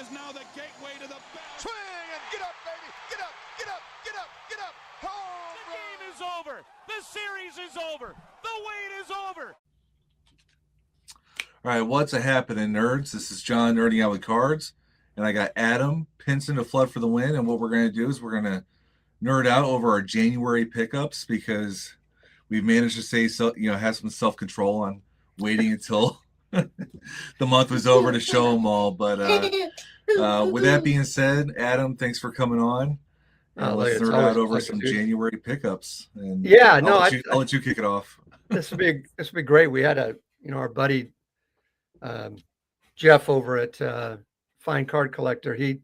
is now the gateway to the bell. Swing and get up, baby. Get up, get up, get up, get up. Home The game is over. The series is over. The wait is over. All right, what's happening, nerds? This is John nerding out with cards, and I got Adam Pinson to flood for the win. And what we're going to do is we're going to nerd out over our January pickups because we've managed to have some self-control on waiting until the month was over to show them all. But with that being said, Adam, thanks for coming on. Let's nerd out over some January pickups. And I'll let you kick it off. This would be great. We had our buddy Jeff over at Fine Card Collector. He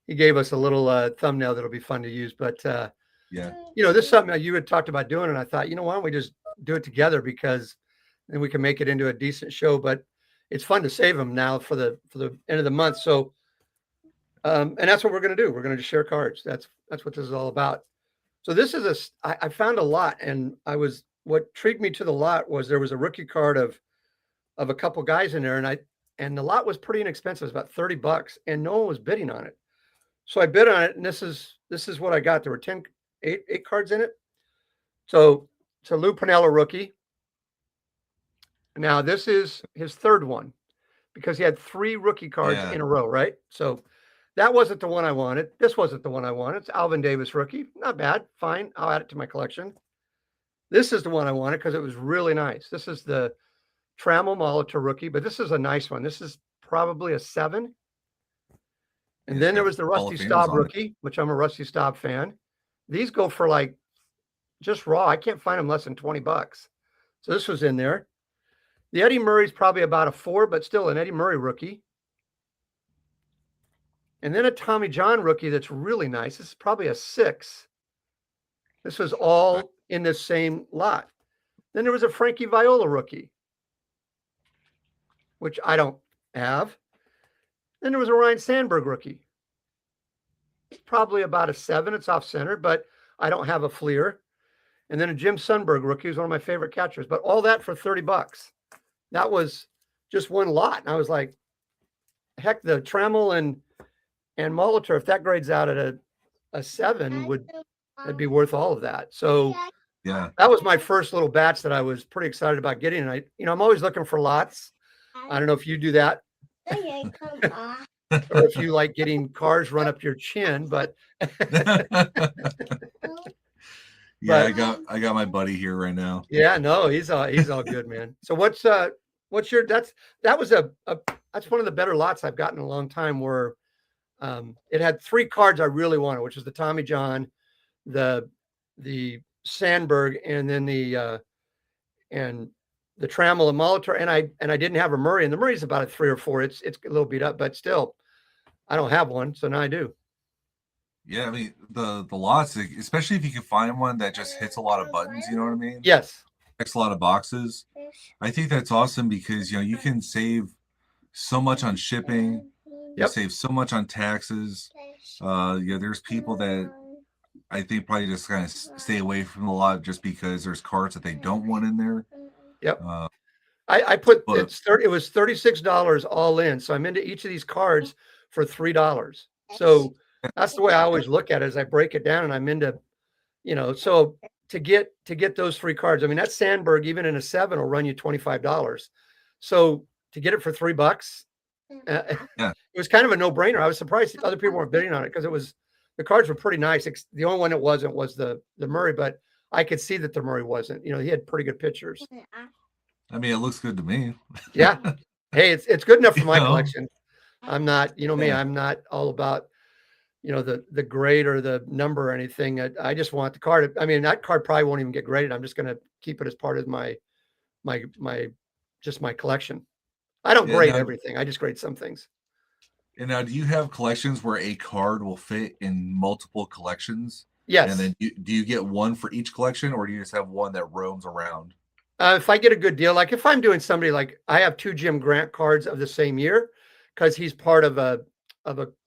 gave us a little thumbnail that'll be fun to use. But this is something that you had talked about doing, and I thought, why don't we just do it together, because then we can make it into a decent show. But it's fun to save them now for the end of the month. So and that's what we're going to do. We're going to just share cards. That's what this is all about. So this is I found a lot, and what intrigued me to the lot was there was a rookie card of a couple guys in there, and the lot was pretty inexpensive. It was about $30, and no one was bidding on it. So I bid on it, and this is what I got. There were eight cards in it. So it's a Lou Piniella rookie. Now this is his third one, because he had 3 rookie cards in a row, right? So that wasn't the one I wanted. This wasn't the one I wanted. It's Alvin Davis rookie. Not bad. Fine. I'll add it to my collection. This is the one I wanted because it was really nice. This is the Trammell Molitor rookie, but this is a nice one. This is probably a 7. And then there was the Rusty Staub rookie, which I'm a Rusty Staub fan. These go for like just raw. I can't find them less than $20. So this was in there. The Eddie Murray's probably about a 4, but still an Eddie Murray rookie. And then a Tommy John rookie that's really nice. This is probably a 6. This was all in this same lot. Then there was a Frankie Viola rookie, which I don't have. Then there was a Ryan Sandberg rookie. It's probably about a 7. It's off center, but I don't have a Fleer. And then a Jim Sundberg rookie, who's one of my favorite catchers. But all that for $30. That was just one lot. And I was like, heck, the Trammell and Molitor, if that grades out at a 7, that'd be worth all of that. So that was my first little batch that I was pretty excited about getting. And I'm always looking for lots. I don't know if you do that. Or if you like getting cars run up your chin, but I got my buddy here right now. Yeah, no, he's all good, man. So what's your that's one of the better lots I've gotten in a long time, where it had 3 cards I really wanted, which was the Tommy John, the Sandberg, and then the Trammell and Molitor, and I didn't have a Murray, and the Murray's about a 3 or 4. It's a little beat up, but still, I don't have one, so now I do. Yeah, I mean the lots, especially if you can find one that just hits a lot of buttons, you know what I mean? Yes. Checks a lot of boxes. I think that's awesome because you can save so much on shipping. You save so much on taxes. There's people that I think probably just kind of stay away from the lot just because there's cards that they don't want in there. Yep. I put it was $36 all in. So I'm into each of these cards for $3. So that's the way I always look at it, as I break it down, and I'm into, so to get those 3 cards, I mean, that Sandberg, even in a 7, will run you $25. So to get it for $3, it was kind of a no-brainer. I was surprised other people weren't bidding on it, because the cards were pretty nice. The only one that wasn't was the Murray, but I could see that the Murray wasn't. He had pretty good pictures. I mean, it looks good to me. Yeah. Hey, it's good enough for my collection. I'm not, me, I'm not all about, the grade or the number or anything. I just want the card. I mean, that card probably won't even get graded. I'm just going to keep it as part of my collection. I don't grade everything. I just grade some things. And now, do you have collections where a card will fit in multiple collections? Yes. And then do you get one for each collection, or do you just have one that roams around? If I get a good deal, like if I'm doing somebody, like I have 2 Jim Grant cards of the same year, because he's part of a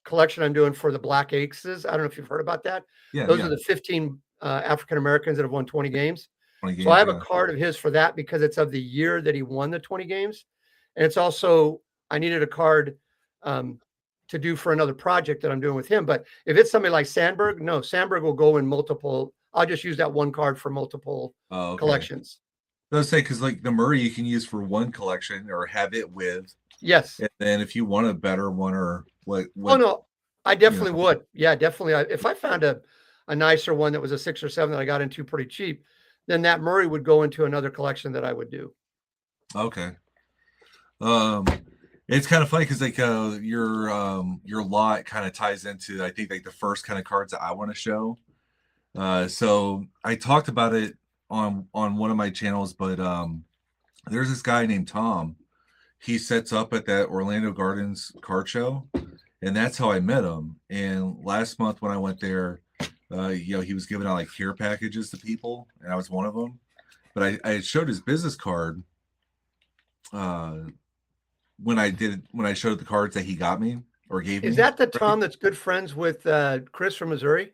collection I'm doing for the Black Aces. I don't know if you've heard about that. Those are the 15 African Americans that have won 20 games. So I have a card of his for that, because it's of the year that he won the 20 games. And it's also, I needed a card to to do for another project that I'm doing with him. But if it's somebody like Sandberg, no, Sandberg will go in multiple. I'll just use that one card for multiple collections. Let's say, because like the Murray you can use for one collection or have it with. Yes. And then if you want a better one or what oh no, I definitely would. Yeah, definitely. If I found a nicer one that was a 6 or 7 that I got into pretty cheap, then that Murray would go into another collection that I would do. Okay. It's kind of funny because like your lot kind of ties into I think like the first kind of cards that I want to show. So I talked about it on one of my channels, but there's this guy named Tom. He sets up at that Orlando Gardens card show, and that's how I met him. And last month when I went there, he was giving out like care packages to people, and I was one of them. But I showed his business card when I showed the cards that he got me or gave me. Is that the Tom that's good friends with Chris from Missouri?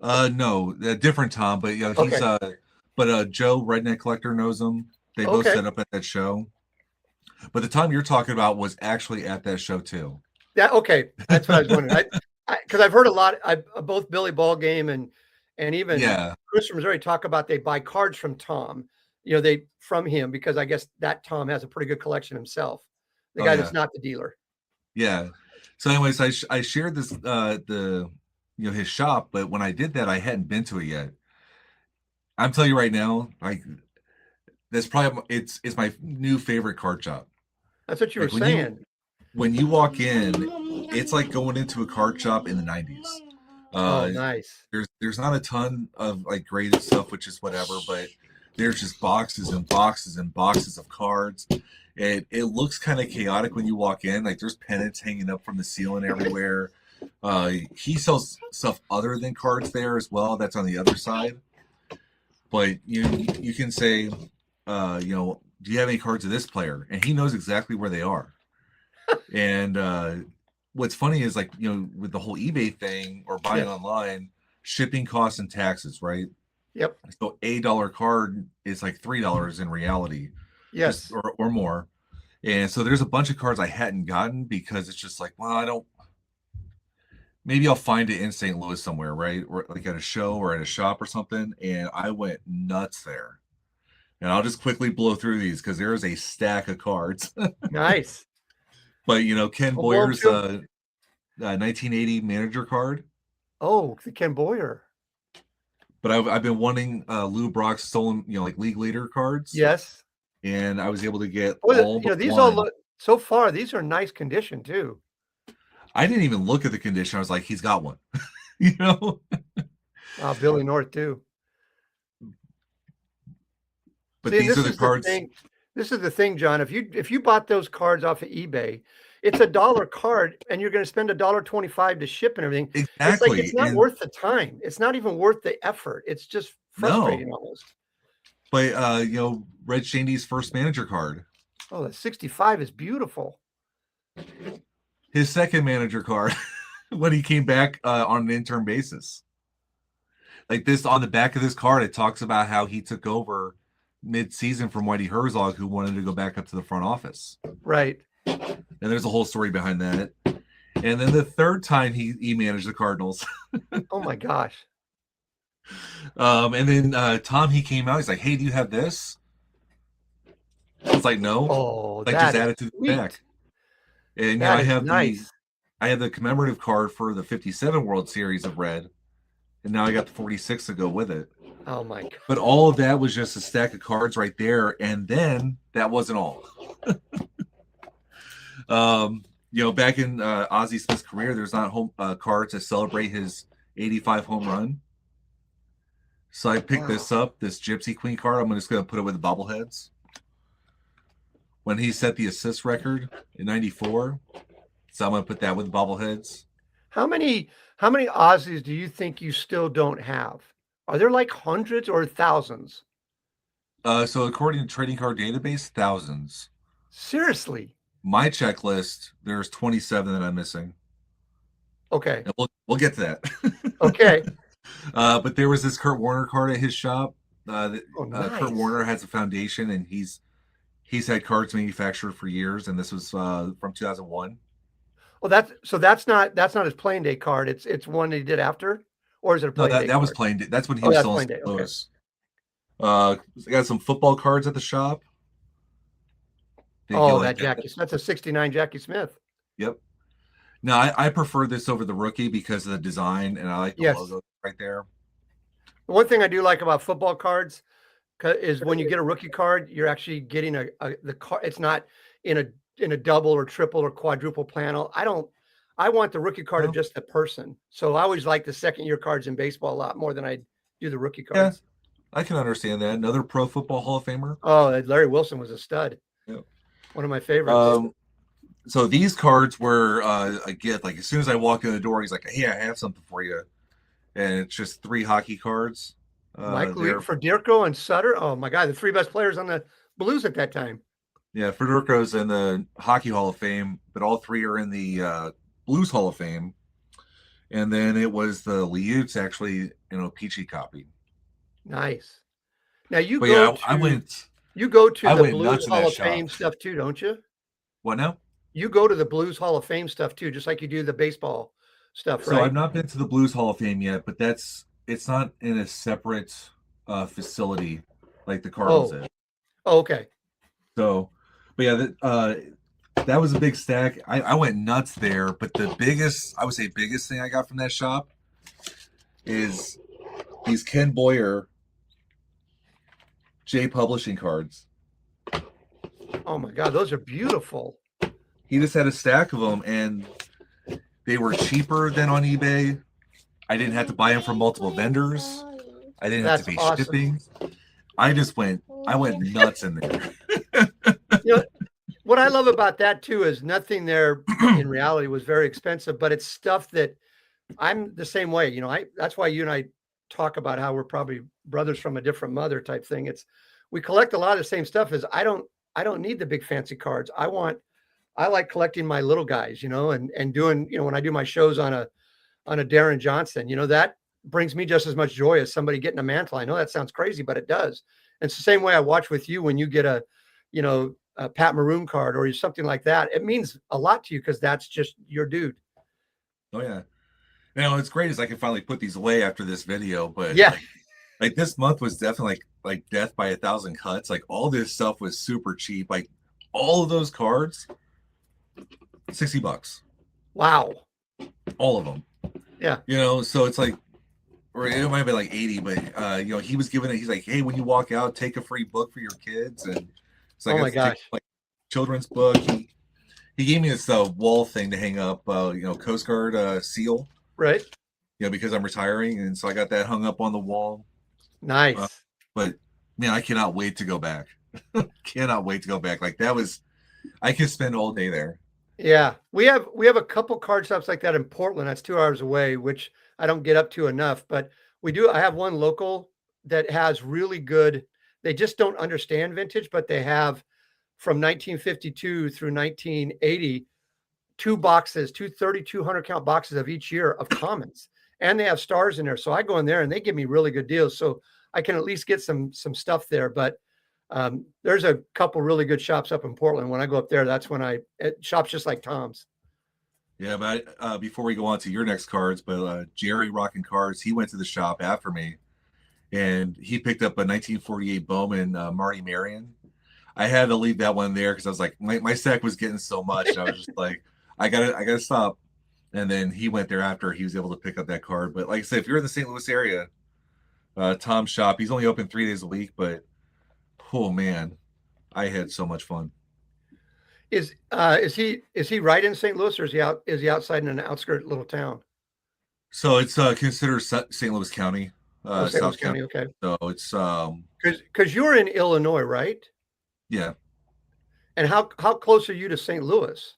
No, a different Tom, but he's Joe Redneck Collector knows him. They both set up at that show. But the Tom you're talking about was actually at that show too. That's what I was wondering. Because I've heard a lot. Both Billy Ballgame and even Chris from Missouri talk about they buy cards from Tom. From him because I guess that Tom has a pretty good collection himself. The guy that's not the dealer. Yeah. So, anyways, I shared this his shop, but when I did that, I hadn't been to it yet. I'm telling you right now, like that's probably it's my new favorite card shop. That's what you were saying. When you walk in, it's like going into a card shop in the 90s. Nice. There's not a ton of like graded stuff, which is whatever, but there's just boxes and boxes and boxes of cards. It looks kind of chaotic when you walk in. Like there's pennants hanging up from the ceiling everywhere. He sells stuff other than cards there as well. That's on the other side. But you can say, do you have any cards of this player? And he knows exactly where they are. And what's funny is like, with the whole eBay thing or buying online, shipping costs and taxes, right? Yep. So $8 card is like $3 in reality. Yes. Or more. And so there's a bunch of cards I hadn't gotten because it's just like, well, maybe I'll find it in St. Louis somewhere, right? Or like at a show or at a shop or something. And I went nuts there. And I'll just quickly blow through these because there is a stack of cards. Nice. But, Ken Boyer's 1980 manager card. Oh, the Ken Boyer. But I've been wanting Lou Brock's stolen, like league leader cards. Yes. And I was able to get these all look so far. These are nice condition too. I didn't even look at the condition. I was like, he's got one. Billy North too. But these are the cards. This is the thing, John. If you bought those cards off of eBay, it's $1 card, and you're going to spend $1.25 to ship and everything. Exactly. It's not worth the time. It's not even worth the effort. It's just frustrating almost. But Red Shandy's first manager card. Oh, the 65 is beautiful. His second manager card when he came back on an interim basis. Like this on the back of this card, it talks about how he took over mid-season from Whitey Herzog, who wanted to go back up to the front office. Right. And there's a whole story behind that. And then the third time he managed the Cardinals. Oh my gosh. And then Tom, he came out. He's like, "Hey, do you have this?" I was like, "No." Oh, like just add it to the back. And I have the commemorative card for the 57 World Series of Red, and now I got the 46 to go with it. Oh my God. But all of that was just a stack of cards right there, and then that wasn't all. Back in Ozzie Smith's career, there's not cards to celebrate his 85 home run. So I picked this up, this Gypsy Queen card. I'm just going to put it with the bobbleheads. When he set the assist record in 94, so I'm going to put that with the bobbleheads. How many Aussies do you think you still don't have? Are there like hundreds or thousands? So according to Trading Card Database, thousands. Seriously? My checklist, there's 27 that I'm missing. Okay. And we'll get to that. Okay. But there was this Kurt Warner card at his shop. Nice. Kurt Warner has a foundation, and he's had cards manufactured for years, and this was from 2001. Oh, that's not his playing day card. It's one he did after, or is it a No, playing day that was card? playing day. That's when he Oh, was that's still in playing day. St. Okay. Louis. I got some football cards at the shop. Think you Oh, like that Jackie. That's a 69 Jackie Smith. Yep. No, I prefer this over the rookie because of the design, and I like the Yes. logo right there. One thing I do like about football cards is when you get a rookie card, you're actually getting the card. It's not in a double or triple or quadruple panel. I want the rookie card of just the person. So I always like the second year cards in baseball a lot more than I do the rookie cards. I can understand that. Another Pro Football Hall of Famer. Oh, Larry Wilson was a stud. Yep. One of my favorites. So these cards were a gift. Like as soon as I walk in the door, he's like, "Hey, I have something for you," and it's just 3 hockey cards. Mike Federico and Sutter. Oh my God, the 3 best players on the Blues at that time. Yeah, Federico's in the Hockey Hall of Fame, but all 3 are in the Blues Hall of Fame. And then it was the Liuts actually in a Peachy copy. Nice. Now you I went. You go to the went Blues Hall of shop. Fame stuff too, don't you? What now? You go to the Blues Hall of Fame stuff too, just like you do the baseball stuff, right? So I've not been to the Blues Hall of Fame yet, but it's not in a separate facility like the Cardinals is. Oh, okay. So, but yeah, that was a big stack. I went nuts there, but the biggest thing I got from that shop is these Ken Boyer J Publishing cards. Oh my God, those are beautiful. He just had a stack of them, and they were cheaper than on eBay. I didn't have to buy them from multiple vendors. I didn't have to pay shipping. I went nuts in there. What I love about that too is nothing there in reality was very expensive, but it's stuff that I'm the same way. That's why you and I talk about how we're probably brothers from a different mother type thing. We collect a lot of the same stuff. I don't need the big fancy cards. I like collecting my little guys, and doing, when I do my shows on a Darren Johnson, that brings me just as much joy as somebody getting a mantle. I know that sounds crazy, but it does. And it's the same way I watch with you when you get a Pat Maroon card or something like that. It means a lot to you because that's just your dude. Oh yeah. It's great is I can finally put these away after this video, but yeah, like this month was definitely like death by 1,000 cuts. Like all this stuff was super cheap. Like all of those cards, $60. Wow. All of them. Yeah. So it's like, or it might be like 80, but he was giving it. He's like, hey, when you walk out, take a free book for your kids, and it's like, oh my gosh, like children's book. He gave me this wall thing to hang up, Coast Guard seal, right? Because I'm retiring, and so I got that hung up on the wall. Nice. But man, I cannot wait to go back. Cannot wait to go back. Like I could spend all day there. Yeah, we have a couple card shops like that in Portland. That's 2 hours away, which I don't get up to enough. But we do. I have one local that has really good. They just don't understand vintage, but they have from 1952 through 1980, 2 boxes, 200 count boxes of each year of commons, and they have stars in there. So I go in there and they give me really good deals. So I can at least get some stuff there. But there's a couple really good shops up in Portland. When I go up there, that's when shops just like Tom's. Yeah, but before we go on to your next cards, but Jerry Rockin' Cards, he went to the shop after me, and he picked up a 1948 Bowman Marty Marion. I had to leave that one there because I was like, my stack was getting so much. And I was just like, I gotta stop. And then he went there after he was able to pick up that card. But like I said, if you're in the St. Louis area, Tom's shop, he's only open 3 days a week, but oh man, I had so much fun. Is he right in St. Louis, or is he outside in an outskirt little town? So it's considered St. Louis County. St. Louis County, okay. So it's because you're in Illinois, right? Yeah. And how close are you to St. Louis?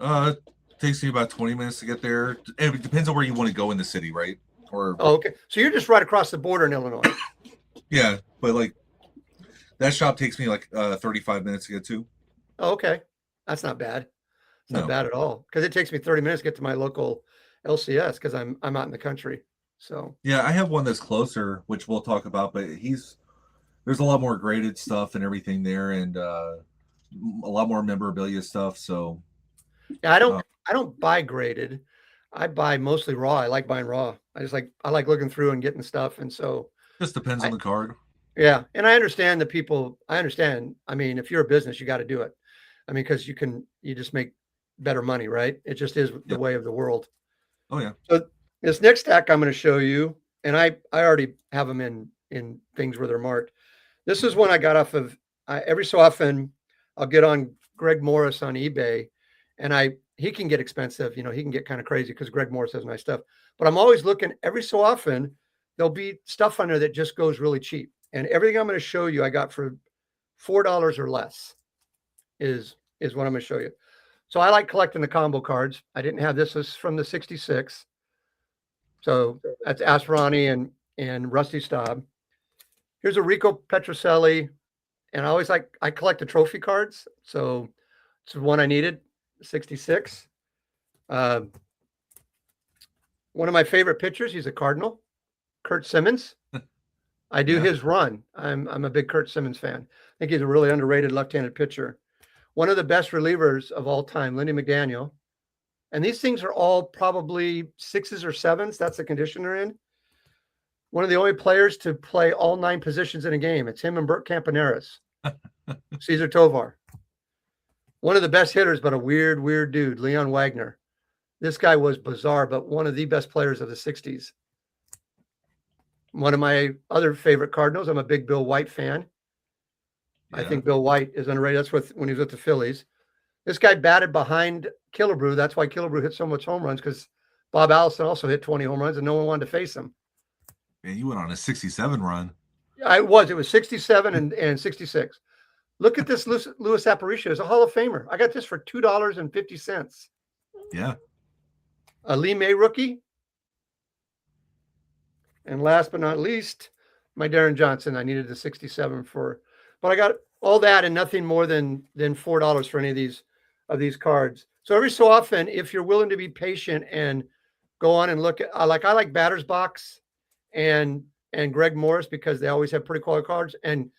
It takes me about 20 minutes to get there. It depends on where you want to go in the city, right? Okay. So you're just right across the border in Illinois. Yeah, but like that shop takes me like 35 minutes to get to. Oh, okay. That's not bad. It's not bad at all. Because it takes me 30 minutes to get to my local LCS because I'm out in the country. So yeah, I have one that's closer, which we'll talk about, but there's a lot more graded stuff and everything there, and a lot more memorabilia stuff. So Yeah, I don't buy graded. I buy mostly raw. I like buying raw. I like looking through and getting stuff. And so Just depends on the card. yeah. And I understand the people. I understand. I mean, if you're a business, you got to do it. I mean, because you just make better money, right? It just is the way of the world. Oh yeah. So this next stack I'm going to show you, and I already have them in things where they're marked. This is one I got off of. Every so often, I'll get on Greg Morris on eBay, and he can get expensive. You know, he can get kind of crazy because Greg Morris has nice stuff. But I'm always looking. Every so often, there'll be stuff on there that just goes really cheap. And everything I'm going to show you, I got for $4 or less. Is what I'm going to show you. So I like collecting the combo cards. I didn't have this. This is from the 66. So that's Asperani and Rusty Staub. Here's a Rico Petrocelli. And I collect the trophy cards. So it's the one I needed, 66. One of my favorite pitchers, he's a Cardinal, Kurt Simmons. I do his run. I'm a big Kurt Simmons fan. I think he's a really underrated left-handed pitcher. One of the best relievers of all time, Lindy McDaniel. And these things are all probably 6s or 7s. That's the condition they're in. One of the only players to play all 9 positions in a game. It's him and Bert Campaneris. Cesar Tovar. One of the best hitters, but a weird dude, Leon Wagner. This guy was bizarre, but one of the best players of the 60s. One of my other favorite Cardinals. I'm a big Bill White fan. Yeah. I think Bill White is underrated. That's when he was with the Phillies. This guy batted behind Killebrew. That's why Killebrew hit so much home runs, because Bob Allison also hit 20 home runs and no one wanted to face him. Man, you went on a 67 run. It was 67 and 66. Look at this Luis Aparicio. It's a Hall of Famer. I got this for $2.50. Yeah. A Lee May rookie. And last but not least, my Darren Johnson. I needed the 67 for, but I got all that and nothing more than $4 for any of these cards. So every so often, if you're willing to be patient and go on and look at, I like Batter's Box and Greg Morris, because they always have pretty quality cards. And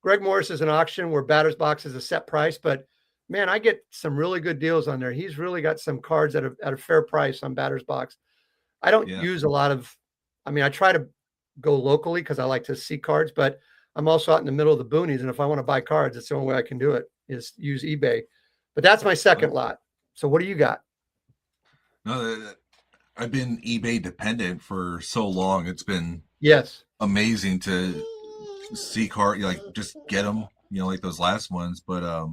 Greg Morris is an auction where Batter's Box is a set price, but man, I get some really good deals on there. He's really got some cards at a fair price on Batter's Box. I don't use a lot of, I try to go locally because I like to see cards, but I'm also out in the middle of the boonies. And if I want to buy cards, it's the only way I can do it is use eBay. But that's my second lot. So what do you got? No, I've been eBay dependent for so long. It's been amazing to see card, like just get them, like those last ones. But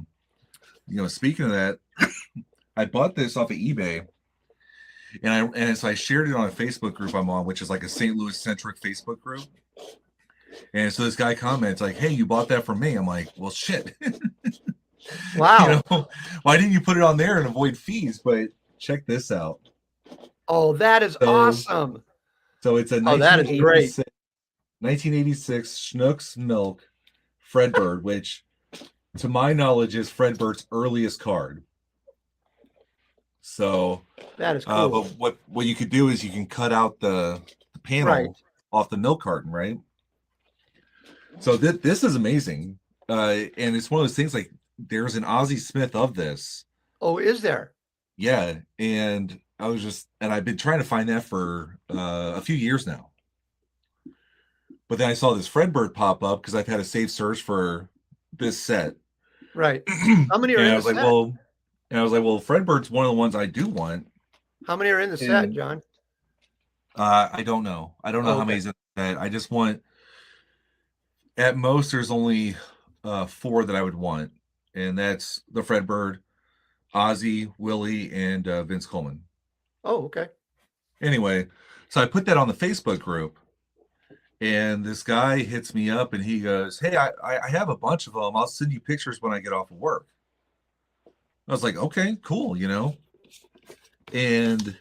speaking of that, I bought this off of eBay, and so I shared it on a Facebook group I'm on, which is like a St. Louis centric Facebook group. And so this guy comments like, "Hey, you bought that from me." I'm like, "Well, shit." Wow. Why didn't you put it on there and avoid fees? But check this out. Oh, that is awesome. So it's a that is great. 1986 Schnucks Milk Fredbird, which to my knowledge is Fredbird's earliest card. So that is cool. But what you could do is you can cut out the panel off the milk carton, right? So this is amazing. And it's one of those things, like there's an Ozzie Smith of this. Oh, is there? Yeah. And I've been trying to find that for a few years now. But then I saw this Fredbird pop up because I've had a safe search for this set. Right. How many are in the set? I was like, well, Fredbird's one of the ones I do want. How many are in the set, John? I don't know. I don't know how many's in the set. I just want, at most, there's only 4 that I would want. And that's the Fredbird, Ozzie, Willie, and Vince Coleman. Oh, okay. Anyway, so I put that on the Facebook group. And this guy hits me up and he goes, "Hey, I have a bunch of them. I'll send you pictures when I get off of work." I was like, "Okay, cool, And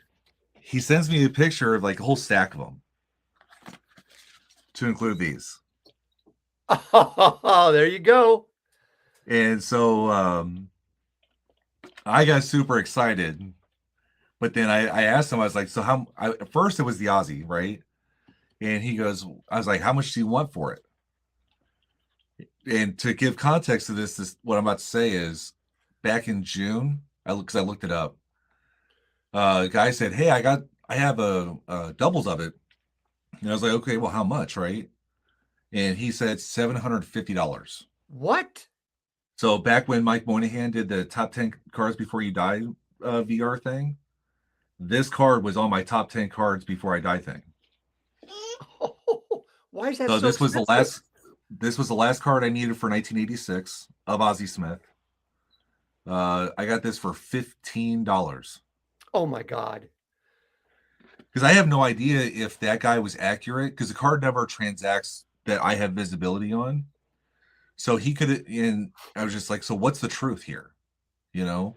he sends me a picture of like a whole stack of them to include these. Oh, there you go. And so I got super excited. But then I asked him, I was like, so at first it was the Ozzie, right? And he goes, I was like, "How much do you want for it?" And to give context to this what I'm about to say is, back in June, Because I looked it up. The guy said, "Hey, I have a doubles of it," and I was like, "Okay, well, how much, right?" And he said $750. What? So back when Mike Moynihan did the top 10 cards before you die VR thing, this card was on my top 10 cards before I die thing. Why is that So so this was expensive? this was the last card I needed for 1986 of Ozzie Smith. I got this for $15. Oh my God. Because I have no idea if that guy was accurate, because the card never transacts that I have visibility on. So he could, and I was just like, so what's the truth here? You know?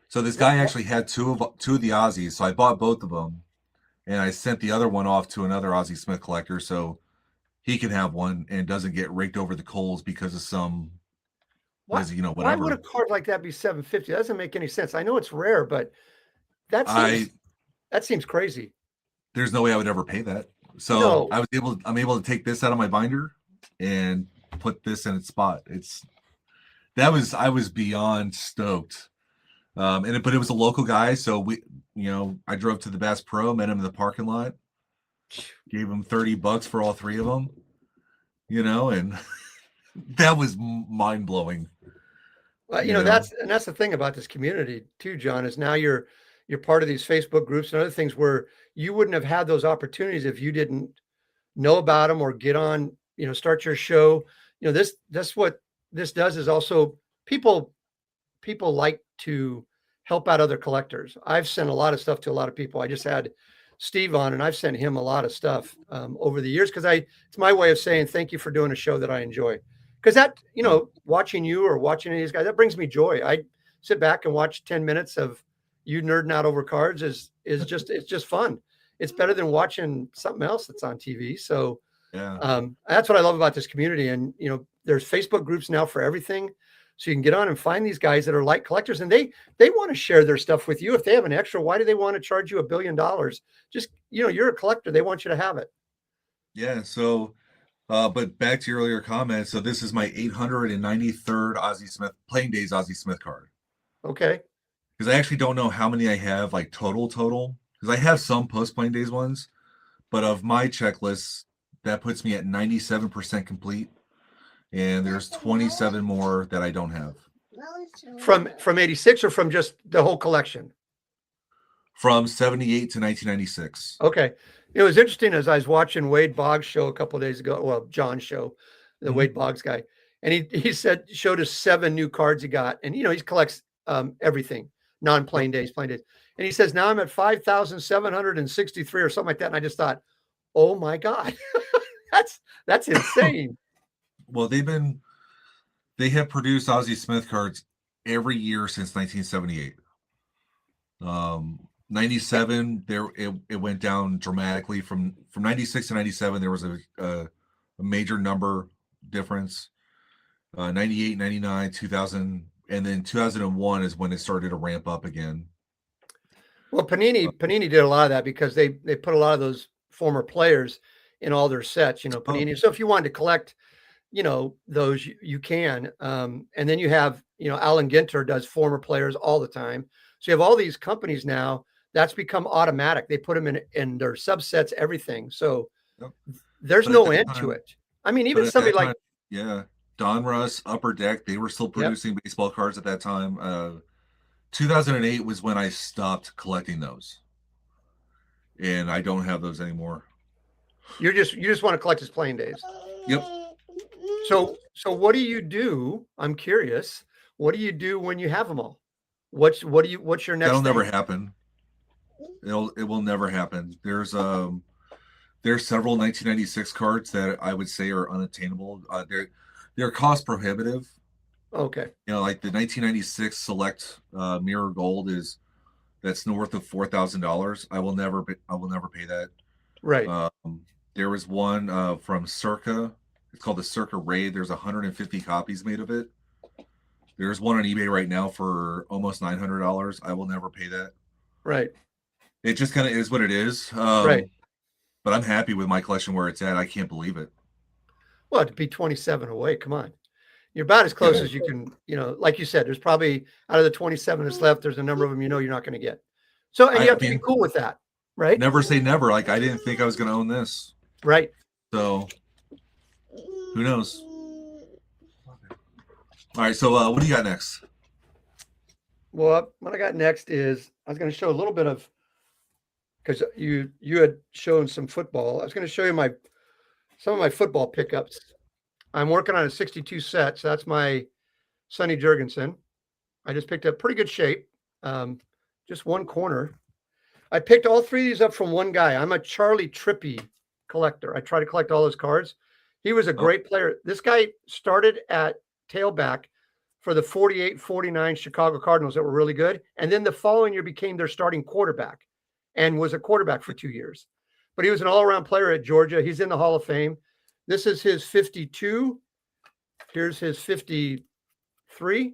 So this guy actually had two of the Aussies, so I bought both of them, and I sent the other one off to another Ozzie Smith collector, so he can have one and doesn't get raked over the coals because of some, Why whatever. would a card like that be $750? That doesn't make any sense. I know it's rare, but that seems crazy. There's no way I would ever pay that. So No. I'm able to take this out of my binder and put this in its spot. I was beyond stoked. But it was a local guy, so I drove to the Bass Pro, met him in the parking lot, gave him $30 for all three of them, and that was mind blowing. Well, that's the thing about this community too, John, is now you're part of these Facebook groups and other things where you wouldn't have had those opportunities if you didn't know about them or get on, start your show. That's what this does is also people like to help out other collectors. I've sent a lot of stuff to a lot of people. I just had Steve on and I've sent him a lot of stuff over the years because it's my way of saying thank you for doing a show that I enjoy. Because that, watching you or watching any of these guys, that brings me joy. I sit back and watch 10 minutes of you nerding out over cards it's just fun. It's better than watching something else that's on TV. So that's what I love about this community. And, there's Facebook groups now for everything. So you can get on and find these guys that are like collectors and they want to share their stuff with you. If they have an extra, why do they want to charge you $1 billion? Just, you're a collector. They want you to have it. Yeah. So, but back to your earlier comment. So this is my 893rd Ozzie Smith Playing Days Ozzie Smith card. Okay. Because I actually don't know how many I have, like total. Because I have some post Playing Days ones, but of my checklist, that puts me at 97% complete. And there's 27 more that I don't have. From 86 or from just the whole collection? From 78 to 1996. Okay. It was interesting as I was watching Wade Boggs' show a couple of days ago. Well, John's show, the Wade Boggs guy. And he showed us 7 new cards he got. And, he collects everything, non-Playing Days, Playing Days. And he says, now I'm at 5,763 or something like that. And I just thought, oh my God, that's insane. Well, they have produced Ozzie Smith cards every year since 1978. 97, it went down dramatically from 96 to 97. There was a major number difference. 98, 99, 2000, and then 2001 is when it started to ramp up again. Well, Panini did a lot of that because they put a lot of those former players in all their sets. Panini. So if you wanted to collect, those you can. And then you have, Alan Ginter does former players all the time. So you have all these companies now that's become automatic. They put them in their subsets, everything. So there's no end to it. I mean, even somebody like, Donruss, Upper Deck, they were still producing baseball cards at that time. 2008 was when I stopped collecting those. And I don't have those anymore. You just want to collect his Playing Days. Yep. So what do you do? I'm curious. What do you do when you have them all? What's your next? That'll never happen. It will never happen. There's several 1996 cards that I would say are unattainable. They're cost prohibitive. Okay. Like the 1996 Select Mirror Gold that's north of $4,000. I will never pay that. Right. There was one from Circa. It's called the Circa Raid. There's 150 copies made of it. There's one on eBay right now for almost $900. I will never pay that. Right. It just kind of is what it is. Right. But I'm happy with my collection where it's at. I can't believe it. Well, to be 27 away, come on. You're about as close as you can, like you said, there's probably out of the 27 that's left, there's a number of them you're not going to get. So, and you have to be cool with that, right? Never say never. Like, I didn't think I was going to own this. Right. So, who knows? All right. So, what do you got next? Well, what I got next is I was going to show a little bit of, because you had shown some football. I was going to show you some of my football pickups. I'm working on a 62 set. So that's my Sonny Jurgensen. I just picked up pretty good shape. Just one corner. I picked all three of these up from one guy. I'm a Charlie Trippi collector. I try to collect all his cards. He was a great player. This guy started at tailback for the 48-49 Chicago Cardinals that were really good. And then the following year became their starting quarterback and was a quarterback for 2 years. But he was an all-around player at Georgia. He's in the Hall of Fame. This is his 52. Here's his 53. Yeah,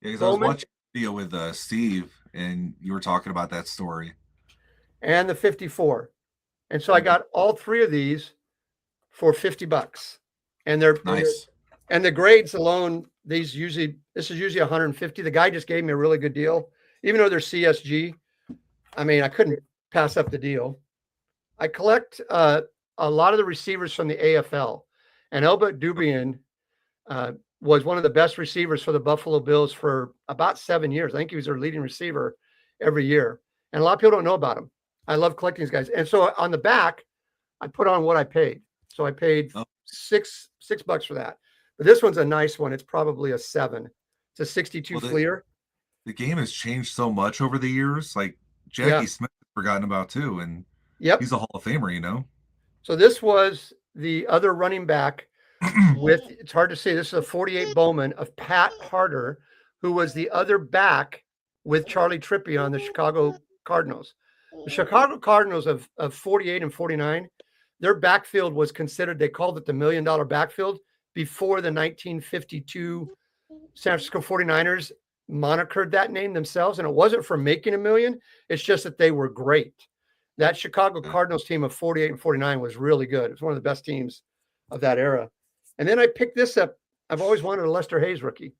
because I was watching a video with Steve, and you were talking about that story. And the 54. And so I got all three of these for $50. And they're nice. And the grades alone, this is usually 150. The guy just gave me a really good deal. Even though they're CSG, I mean, I couldn't pass up the deal. I collect a lot of the receivers from the AFL. And Elbert Dubian was one of the best receivers for the Buffalo Bills for about 7 years. I think he was their leading receiver every year. And a lot of people don't know about him. I love collecting these guys. And so on the back, I put on what I paid. So I paid $6 for that. But this one's a nice one. It's probably a 7. It's a 62 Fleer. The game has changed so much over the years. Like Jackie Smith, forgotten about too. And he's a Hall of Famer, So this was the other running back with, it's hard to say, this is a 48 Bowman of Pat Harder, who was the other back with Charlie Trippi on the Chicago Cardinals. The Chicago Cardinals of 48 and 49, their backfield was considered, they called it the $1 million backfield before the 1952 San Francisco 49ers monikered that name themselves. And it wasn't for making $1 million. It's just that they were great. That Chicago Cardinals team of 48 and 49 was really good. It was one of the best teams of that era. And then I picked this up. I've always wanted a Lester Hayes rookie.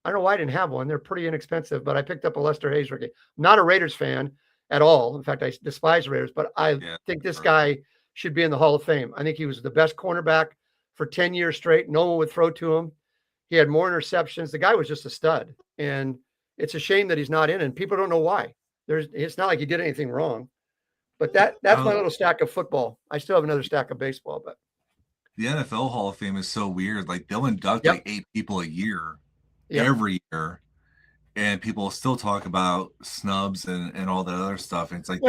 I don't know why I didn't have one. They're pretty inexpensive, but I picked up a Lester Hayes rookie. I'm not a Raiders fan at all. In fact, I despise Raiders, but I think this guy should be in the Hall of Fame. I think he was the best cornerback for 10 years straight. No one would throw to him. He had more interceptions. The guy was just a stud. And it's a shame that he's not in, and people don't know why. It's not like he did anything wrong. But that's my little stack of football. I still have another stack of baseball, but the NFL Hall of Fame is so weird. Like they'll induct like 8 people a year, every year, and people still talk about snubs and all that other stuff. And it's like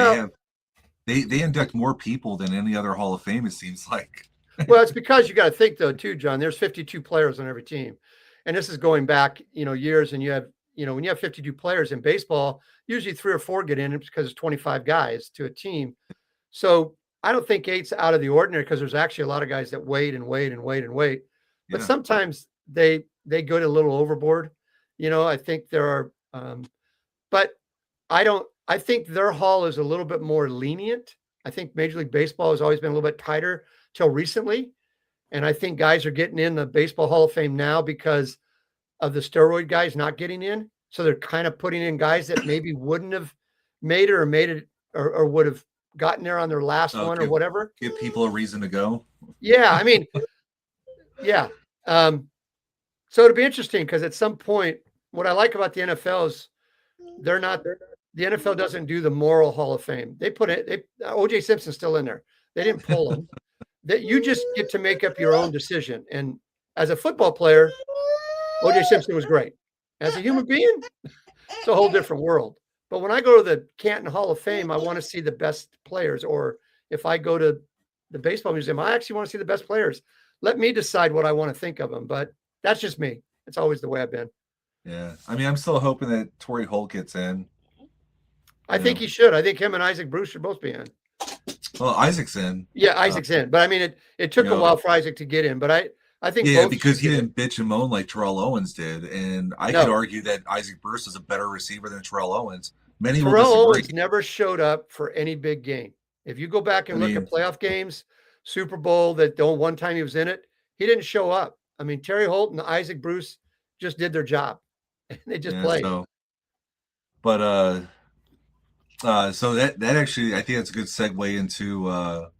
they induct more people than any other Hall of Fame, it seems like. Well, it's because you got to think though too, John. There's 52 players on every team, and this is going back years. And you have when you have 52 players in baseball, usually 3 or 4 get in because it's 25 guys to a team. So I don't think 8's out of the ordinary because there's actually a lot of guys that wait and wait and wait and wait. But sometimes they go a little overboard. I think there are, but I think their hall is a little bit more lenient. I think Major League Baseball has always been a little bit tighter till recently. And I think guys are getting in the Baseball Hall of Fame now because of the steroid guys not getting in. So they're kind of putting in guys that maybe wouldn't have made it or would have gotten there on their last one or whatever. Give people a reason to go. Yeah. I mean, so it'll be interesting because at some point, what I like about the NFL is the NFL doesn't do the moral Hall of Fame. They put it, OJ Simpson's still in there. They didn't pull him. That you just get to make up your own decision. And as a football player, OJ Simpson was great. As a human being, it's a whole different world. But when I go to the Canton Hall of Fame, I want to see the best players. Or if I go to the baseball museum, I actually want to see the best players. Let me decide what I want to think of them. But that's just me. It's always the way I've been. Yeah. I mean, I'm still hoping that Torrey Holt gets in. I think he should. I think him and Isaac Bruce should both be in. Well, Isaac's in. Yeah, Isaac's in. But I mean, it took a while for Isaac to get in. But I think both because he didn't bitch and moan like Terrell Owens did. And I could argue that Isaac Bruce is a better receiver than Terrell Owens. Terrell Owens never showed up for any big game. If you go back and look at playoff games, Super Bowl, one time he was in it, he didn't show up. I mean, Terry Holt and Isaac Bruce just did their job. They just Yeah, played. But so that actually, I think that's a good segue into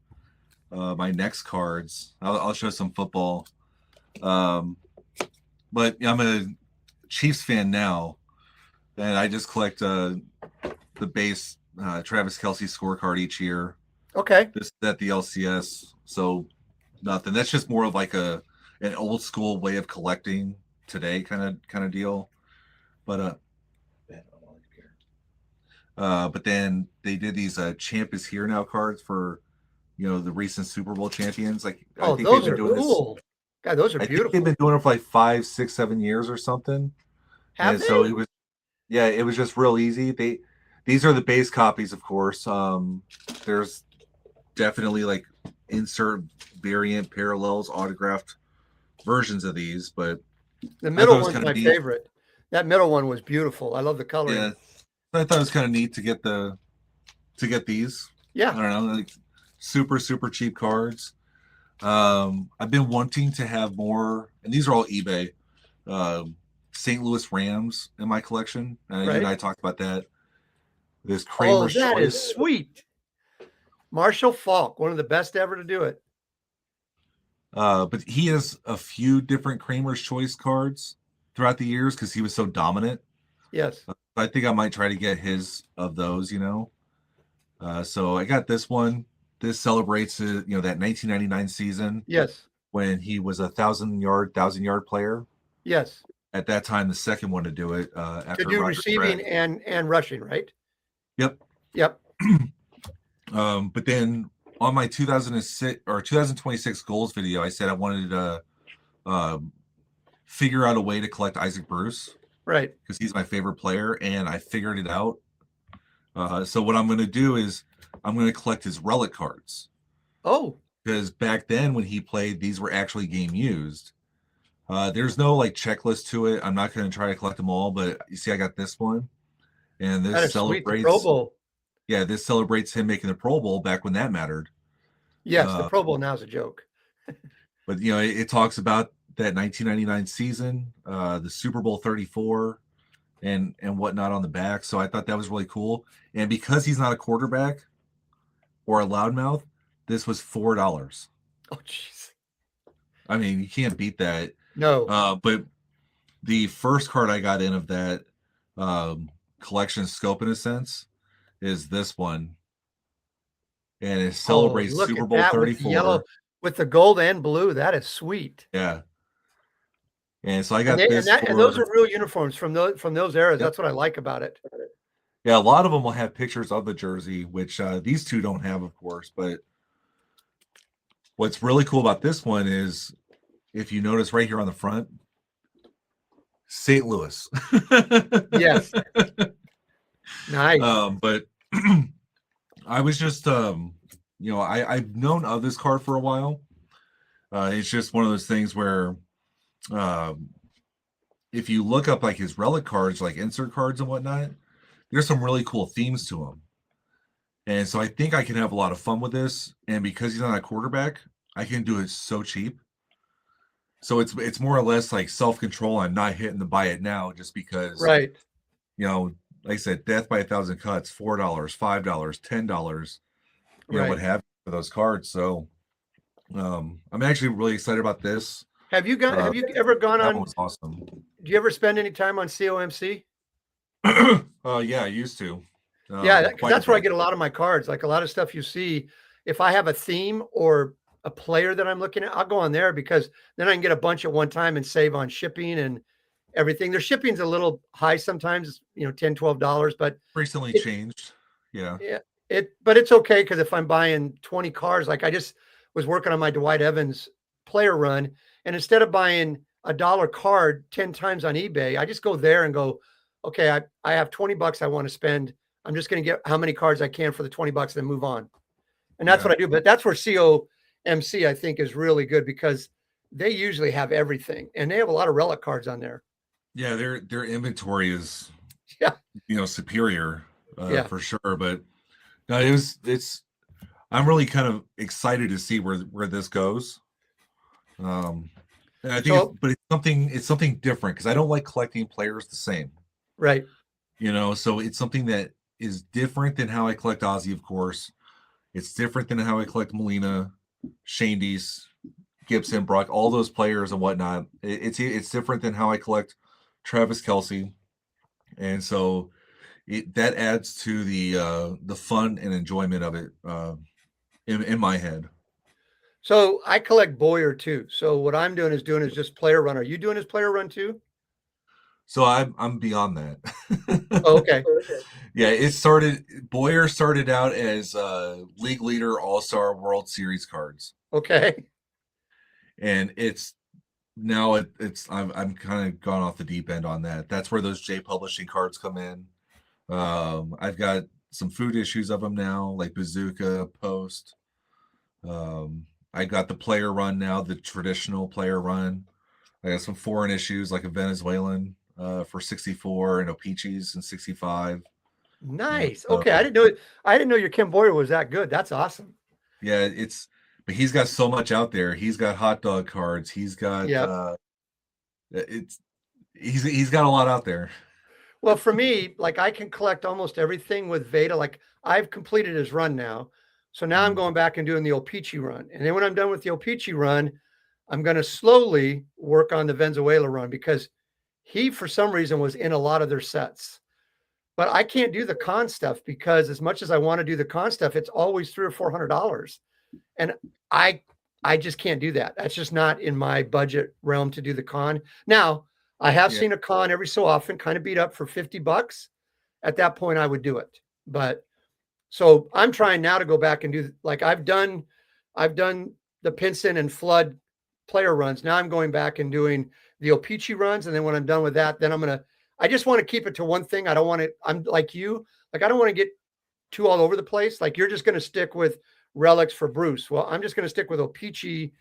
my next cards. I'll show some football. But I'm a Chiefs fan now, and I just collect the base Travis Kelce scorecard each year. Okay. This is at the LCS, so nothing. That's just more of like an old school way of collecting today kind of deal. But then they did these Champ is Here Now cards for the recent Super Bowl champions. Like, I think those are cool. God, those are beautiful. I think they've been doing it for like 5, 6, 7 years or something. So it was just real easy. These are the base copies, of course. There's definitely like insert variant parallels, autographed versions of these, but the middle one's my favorite. That middle one was beautiful. I love the coloring. Yeah, I thought it was kind of neat to get these. Yeah, I don't know, like super cheap cards. I've been wanting to have more, and these are all eBay. St. Louis Rams in my collection. You and I talked about that. This Kramer. That is sweet. Marshall Faulk, one of the best ever to do it. But he has a few different Kramer's Choice cards throughout the years because he was so dominant. Yes. I think I might try to get his of those, So I got this one. This celebrates, that 1999 season. Yes. When he was a 1,000-yard player. Yes. At that time, the second one to do it. After to do Roger receiving Craig. and rushing, right? Yep. But then on my 2006 or 2026 goals video, I said I wanted to figure out a way to collect Isaac Bruce. Right. Because he's my favorite player, and I figured it out. So what I'm going to do is I'm going to collect his relic cards. Oh. Because back then when he played, these were actually game used. There's no like checklist to it. I'm not going to try to collect them all, but you see I got this one. And this celebrates Pro Bowl. Yeah, this celebrates him making the Pro Bowl back when that mattered. Yes, the Pro Bowl now is a joke. But it talks about that 1999 season, the Super Bowl 34 and whatnot on the back. So I thought that was really cool. And because he's not a quarterback or a loudmouth, this was $4. Oh, jeez. I mean, you can't beat that. No. But the first card I got in of that collection scope, in a sense, is this one. And it celebrates Super Bowl 34. With the gold and blue. That is sweet. Yeah. And so I got this. And those are real uniforms from those eras. Yep. That's what I like about it. Yeah, a lot of them will have pictures of the jersey, which these two don't have, of course. But what's really cool about this one is, if you notice right here on the front, St. Louis. Yes. Nice. But I was just, I've known of this card for a while. It's just one of those things where if you look up like his relic cards, like insert cards and whatnot, there's some really cool themes to them. And so I think I can have a lot of fun with this. And because he's not a quarterback, I can do it so cheap. So it's more or less like self-control. I'm not hitting the buy it now just because, right. Like I said, death by 1,000 cuts, $4, $5, $10, what have you for those cards. So I'm actually really excited about this. Have you ever gone on? That was awesome. Do you ever spend any time on COMC? Yeah, I used to. That's where I get a lot of my cards. Like a lot of stuff you see, if I have a theme or a player that I'm looking at, I'll go on there because then I can get a bunch at one time and save on shipping and everything. Their shipping's a little high sometimes, $10, $12, but recently changed. Yeah. But it's okay because if I'm buying 20 cards, like I just was working on my Dwight Evans player run, and instead of buying $1 card 10 times on eBay, I just go there and go, okay, I have $20 I want to spend. I'm just going to get how many cards I can for the $20 and then move on. And that's what I do. But that's where COMC, I think, is really good because they usually have everything and they have a lot of relic cards on there. Yeah, their inventory is superior for sure. But no, it's I'm really kind of excited to see where this goes. And I think, but it's something different because I don't like collecting players the same. Right. So it's something that is different than how I collect Ozzy, of course. It's different than how I collect Molina, Shandy's, Gibson, Brock, all those players and whatnot. It's different than how I collect Travis Kelce, and so that adds to the fun and enjoyment of it in my head. So I collect Boyer too. So what I'm doing is just player run. Are you doing his player run too? So I'm beyond that. Oh, okay. Yeah, Boyer started out as league leader, All-Star, World Series cards. Okay. And it's now I'm kind of gone off the deep end on that. That's where those J Publishing cards come in. I've got some food issues of them now, like Bazooka, Post. I got the player run now, the traditional player run. I got some foreign issues like a Venezuelan for 64 and O-Pee-Chees in 65. Nice. Okay, I didn't know your Kim Boyer was that good. That's awesome. Yeah, but he's got so much out there. He's got hot dog cards. He's got he's got a lot out there. Well, for me, like I can collect almost everything with Veda. Like I've completed his run now. So now I'm going back and doing the O-Pee-Chee run. And then when I'm done with the O-Pee-Chee run, I'm going to slowly work on the Venezuela run because he, for some reason, was in a lot of their sets. But I can't do the con stuff because as much as I want to do the con stuff, it's always $300 or $400. And I just can't do that. That's just not in my budget realm to do the con. Now, I have seen a con every so often kind of beat up for $50. At that point, I would do it. But so I'm trying now to go back and do like I've done the Pinson and Flood player runs. Now I'm going back and doing the O-Pee-Chee runs. And then when I'm done with that, then I just want to keep it to one thing. I don't want to, I'm like you, like I don't want to get too all over the place. Like you're just going to stick with relics for Bruce. Well, I'm just going to stick with O-Pee-Chee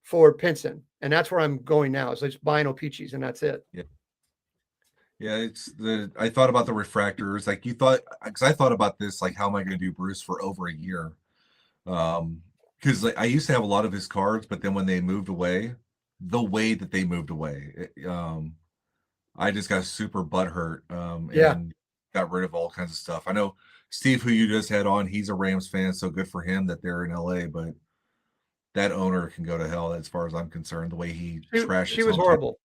for Pinson. And that's where I'm going now. So just buying O-Pee-Chees and that's it. Yeah. Yeah, I thought about the refractors, like you thought, because I thought about this, like how am I going to do Bruce for over a year? Because like I used to have a lot of his cards, but then when they moved away, the way that they moved away, I just got super butthurt and got rid of all kinds of stuff. I know Steve, who you just had on, he's a Rams fan, so good for him that they're in LA, but that owner can go to hell as far as I'm concerned, the way he trashed. She was horrible.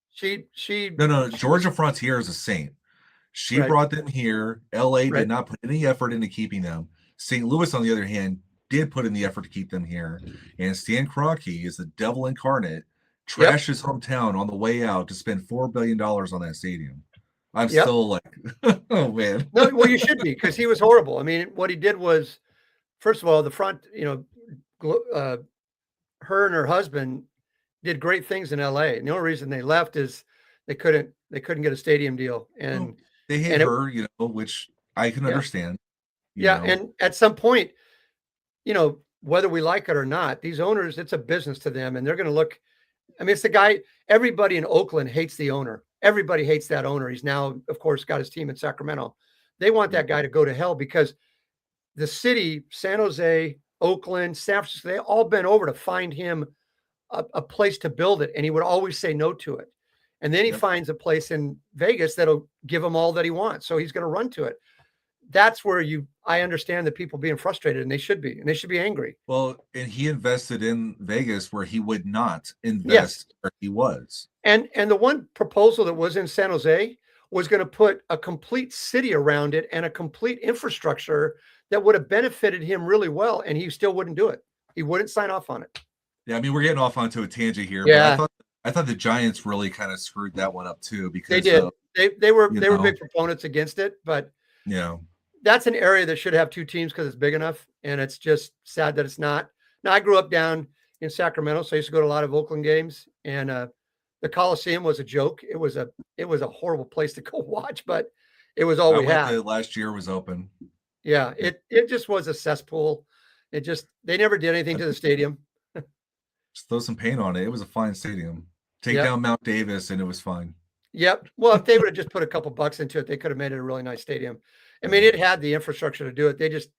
No, Georgia Frontier is a saint. She brought them here. LA did not put any effort into keeping them. St. Louis, on the other hand, did put in the effort to keep them here. And Stan Kroenke is the devil incarnate, trashed his hometown on the way out to spend $4 billion on that stadium. I'm still like, oh man. No, well, you should be, because he was horrible. I mean, what he did was, first of all, the front, her and her husband did great things in LA. And the only reason they left is they couldn't get a stadium deal. And they hate her, which I can understand. And at some point, whether we like it or not, these owners, it's a business to them, and they're going to look. I mean, it's the guy. Everybody in Oakland hates the owner. Everybody hates that owner. He's now, of course, got his team in Sacramento. They want that guy to go to hell because the city, San Jose, Oakland, San Francisco, they all been over to find him a place to build it, and he would always say no to it. And then he finds a place in Vegas that'll give him all that he wants, so he's going to run to it. That's where I understand the people being frustrated, and they should be angry. Well, and he invested in Vegas where he would not invest where he was. And the one proposal that was in San Jose was going to put a complete city around it and a complete infrastructure that would have benefited him really well, and he still wouldn't do it. He wouldn't sign off on it. Yeah, I mean, we're getting off onto a tangent here. Yeah. But I thought the Giants really kind of screwed that one up too, because they did. They were big proponents against it, but that's an area that should have two teams because it's big enough, and it's just sad that it's not. Now, I grew up down in Sacramento, so I used to go to a lot of Oakland games, and the Coliseum was a joke. It was a horrible place to go watch, but it was all we had. Last year was open. Yeah, it just was a cesspool. They never did anything to the stadium. Just throw some paint on it. It was a fine stadium. Take down Mount Davis, and it was fine. Yep. Well, if they would have just put a couple bucks into it, they could have made it a really nice stadium. I mean, it had the infrastructure to do it. They just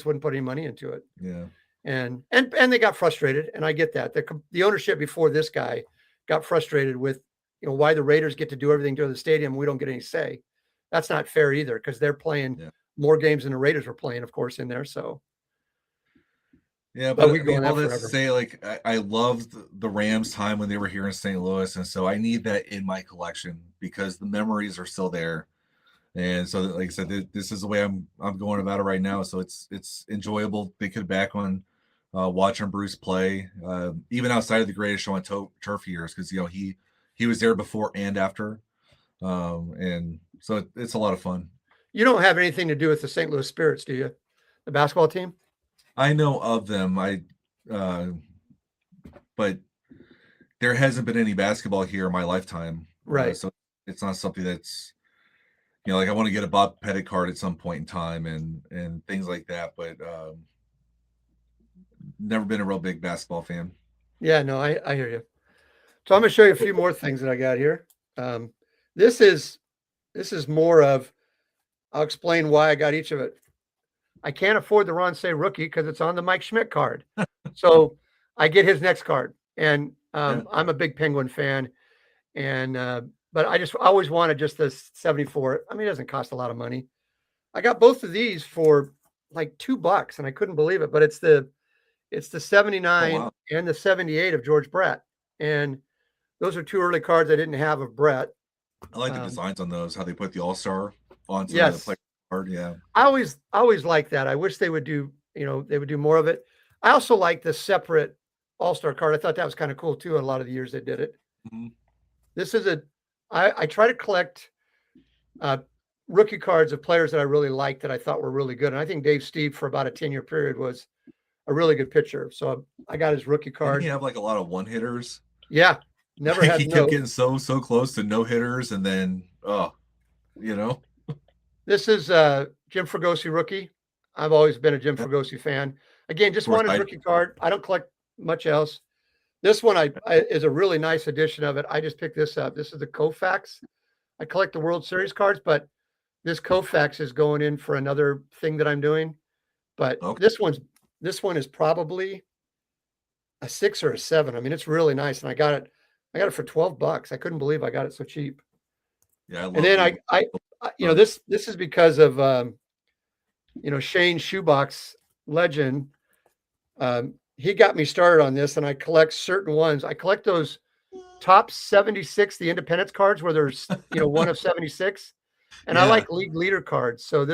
wouldn't put any money into it. Yeah. And they got frustrated, and I get that. The ownership before this guy got frustrated with, why the Raiders get to do everything during the stadium. We don't get any say. That's not fair either, because they're playing more games than the Raiders were playing, of course, in there. So. Yeah, but we all that to say, like, I loved the Rams time when they were here in St. Louis, and so I need that in my collection because the memories are still there. And so, like I said, this is the way I'm going about it right now. So it's enjoyable thinking back on watching Bruce play, even outside of the Greatest Show on Turf years, because he was there before and after, and so it's a lot of fun. You don't have anything to do with the St. Louis Spirits, do you? The basketball team? I know of them. But there hasn't been any basketball here in my lifetime. Right. So it's not something that's, like I want to get a Bob Pettit card at some point in time and things like that. But never been a real big basketball fan. Yeah, no, I hear you. So I'm going to show you a few more things that I got here. This is more of, I'll explain why I got each of it. I can't afford the Ron Cey rookie because it's on the Mike Schmidt card. So I get his next card. And I'm a big Penguin fan. And but I always wanted just the 74. I mean, it doesn't cost a lot of money. I got both of these for like $2, and I couldn't believe it. But it's the 79 and the 78 of George Brett. And those are two early cards I didn't have of Brett. I like the designs on those, how they put the All-Star onto the player card. Yeah. I always like that. I wish they would do, they would do more of it. I also like the separate All-Star card. I thought that was kind of cool too. A lot of the years they did it. Mm-hmm. This is I try to collect rookie cards of players that I really liked that I thought were really good. And I think Dave Steve for about a 10-year period was a really good pitcher. So I got his rookie card. Didn't he have like a lot of one-hitters? Yeah. Never had he kept getting so close to no hitters, and then This is Jim Fregosi rookie. I've always been a Jim Fregosi fan. Again, just wanted a rookie card. I don't collect much else. This one is a really nice edition of it. I just picked this up. This is the Koufax. I collect the World Series cards, but this Koufax is going in for another thing that I'm doing. But this one is probably a 6 or a 7. I mean, it's really nice, and I got it for $12. I couldn't believe I got it so cheap. Yeah, and then I this is because of Shane Shoebox legend. He got me started on this, and I collect certain ones. I collect those top 76, the Independence cards where there's one of 76, and I like league leader cards. So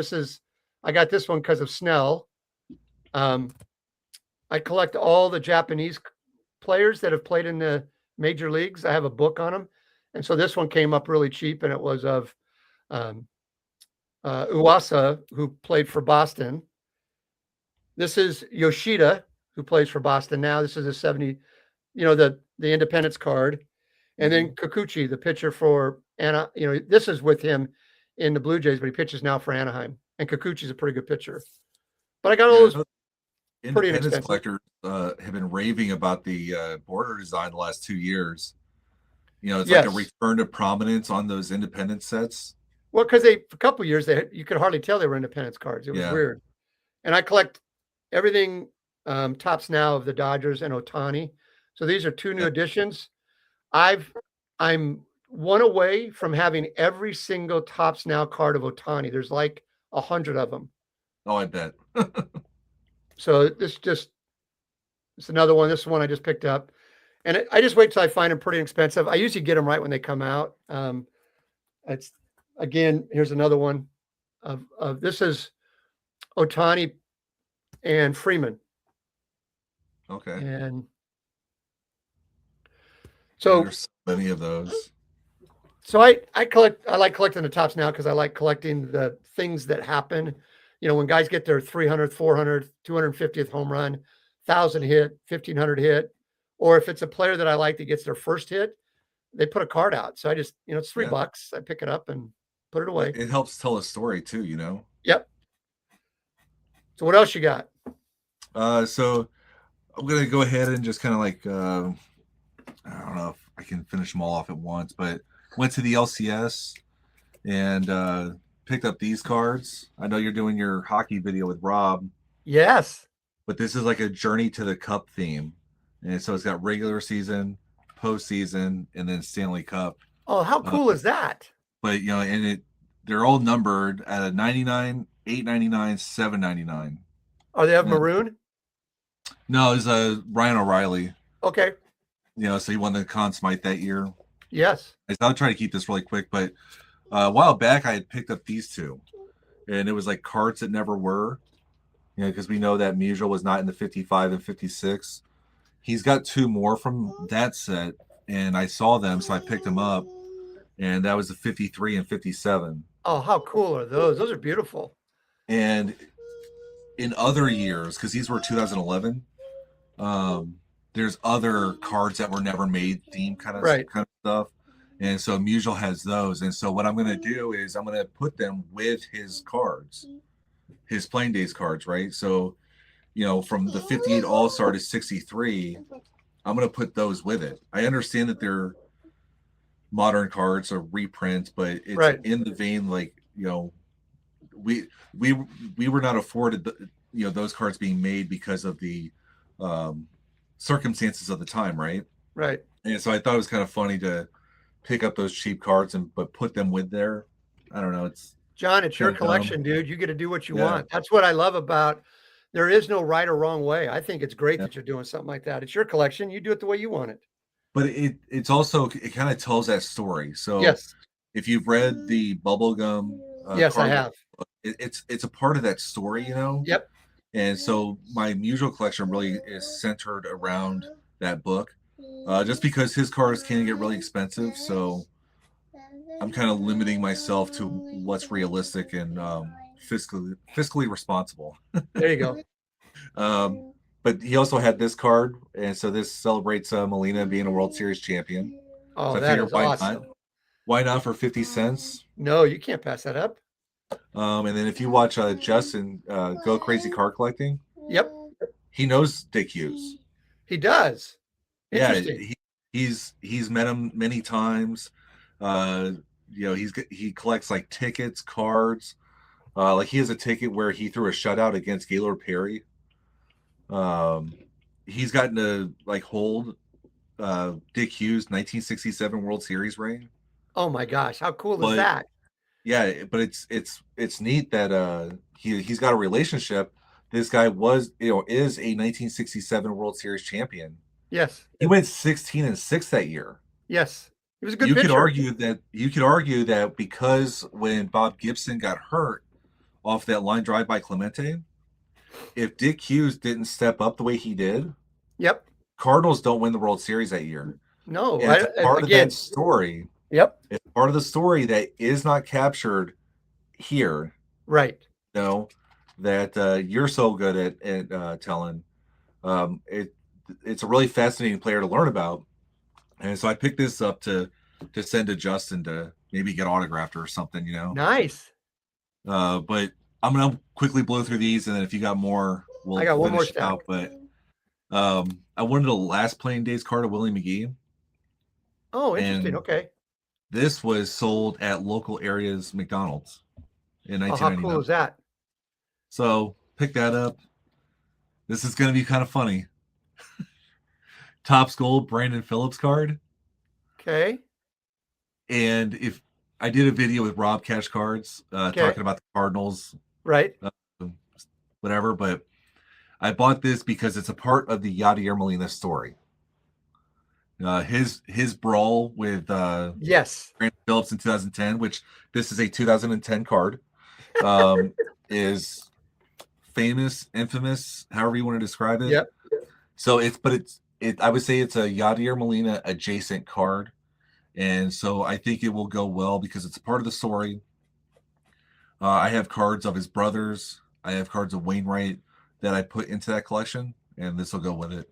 I got this one because of Snell. I collect all the Japanese players that have played in the major leagues. I have a book on them, and so this one came up really cheap, and it was of Uwasa, who played for Boston. This is Yoshida, who plays for Boston now. This is a 70, the Independence card. And then Kikuchi, the pitcher for this is with him in the Blue Jays, but he pitches now for Anaheim. And Kikuchi's a pretty good pitcher. But I got all those pretty inexpensive. Collectors have been raving about the border design the last 2 years. It's like a return to prominence on those Independence sets. Well, because a couple of years you could hardly tell they were Independence cards. It was weird. And I collect everything tops now of the Dodgers and Ohtani. So these are two new additions. I'm one away from having every single tops now card of Ohtani. There's like 100 of them. Oh, I bet. So it's another one. This is one I just picked up, and I just wait till I find them pretty expensive. I usually get them right when they come out. Here's another one of this is Ohtani and Freeman. Okay. And so there's so many of those. So I like collecting the tops now because I like collecting the things that happen. When guys get their 300th, 400th, 250th home run, 1,000 hit, 1,500 hit, or if it's a player that I like that gets their first hit, they put a card out. So I just, it's $3. I pick it up and put it away. It helps tell a story too, Yep. So what else you got? So I'm going to go ahead and just kind of like, I don't know if I can finish them all off at once, but went to the LCS and picked up these cards. I know you're doing your hockey video with Rob. Yes. But this is like a Journey to the Cup theme. And so it's got regular season, postseason, and then Stanley Cup. Oh, how cool is that? But and they're all numbered at a 99, 899, 799. Oh, they have maroon? No, it's Ryan O'Reilly. Okay. So he won the Conn Smythe that year. Yes. I'll try to keep this really quick, but a while back I had picked up these two, and it was like cards that never were, because we know that Musial was not in the 55 and 56. He's got two more from that set, and I saw them, so I picked them up, and that was the 53 and 57. Oh, how cool are those? Those are beautiful. And in other years, because these were 2011, there's other cards that were never made, theme kind of stuff. And so Musial has those. And so what I'm going to do is I'm going to put them with his cards, his playing days cards, right? So, from the 58 All-Star to 63, I'm going to put those with it. I understand that they're modern cards or reprints, but it's in the vein, like, we were not afforded those cards being made because of the circumstances of the time, right? Right. And so I thought it was kind of funny to pick up those cheap cards but put them with there. I don't know. John, it's your collection, dude. You get to do what you want. That's what I love about. There is no right or wrong way. I think it's great that you're doing something like that. It's your collection. You do it the way you want it. But it's also, it kind of tells that story. So yes, if you've read the Bubblegum, yes, I have. It's a part of that story, Yep. And so my Musial collection really is centered around that book, just because his cards can get really expensive. So I'm kind of limiting myself to what's realistic and fiscally responsible. There you go. But he also had this card, and so this celebrates Molina being a World Series champion. Oh, so that is awesome. Why not for 50 cents? No, you can't pass that up. And then if you watch Justin Go Crazy Card Collecting, yep, he knows Dick Hughes. He does. Yeah, he's met him many times. He collects like tickets, cards. Like he has a ticket where he threw a shutout against Gaylord Perry. He's gotten to like hold Dick Hughes' 1967 World Series ring. Oh my gosh, how cool is that? Yeah, but it's neat that he's got a relationship. This guy is a 1967 World Series champion. Yes. He went 16-6 that year. Yes. He was a good pitcher. You could argue that because when Bob Gibson got hurt off that line drive by Clemente, if Dick Hughes didn't step up the way he did, yep, Cardinals don't win the World Series that year. No, it's part of that story. Yep, it's part of the story that is not captured here. Right. That you're so good at telling. It's a really fascinating player to learn about, and so I picked this up to send to Justin to maybe get autographed or something. Nice. But I'm gonna quickly blow through these, and then if you got more, I got one more out. But I wanted the last playing days card of Willie McGee. Oh, interesting. Okay. This was sold at local areas McDonald's in 1999. How cool is that? So pick that up. This is going to be kind of funny. Topps Gold Brandon Phillips card. Okay. And if I did a video with Rob Cash Cards talking about the Cardinals, right? Whatever, but I bought this because it's a part of the Yadier Molina story. His brawl with yes, Brandon Phillips in 2010, which this is a 2010 card, is famous, infamous, however you want to describe it. Yep. So I would say it's a Yadier Molina adjacent card, and so I think it will go well because it's a part of the story. I have cards of his brothers. I have cards of Wainwright that I put into that collection, and this will go with it.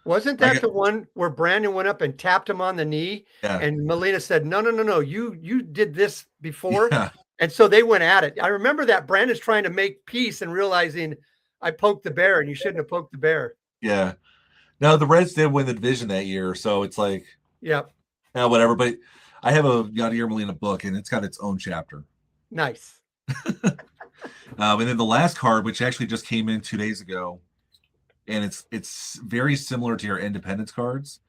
Wasn't that the one where Brandon went up and tapped him on the knee? Yeah. And Molina said, no, you did this before. Yeah. And so they went at it. I remember that Brandon's trying to make peace and realizing I poked the bear and you shouldn't have poked the bear. Yeah. No, the Reds did win the division that year. So it's like, yep. Whatever. But I have a Yadier Molina book and it's got its own chapter. Nice. And then the last card, which actually just came in 2 days ago, and it's very similar to your Independence cards.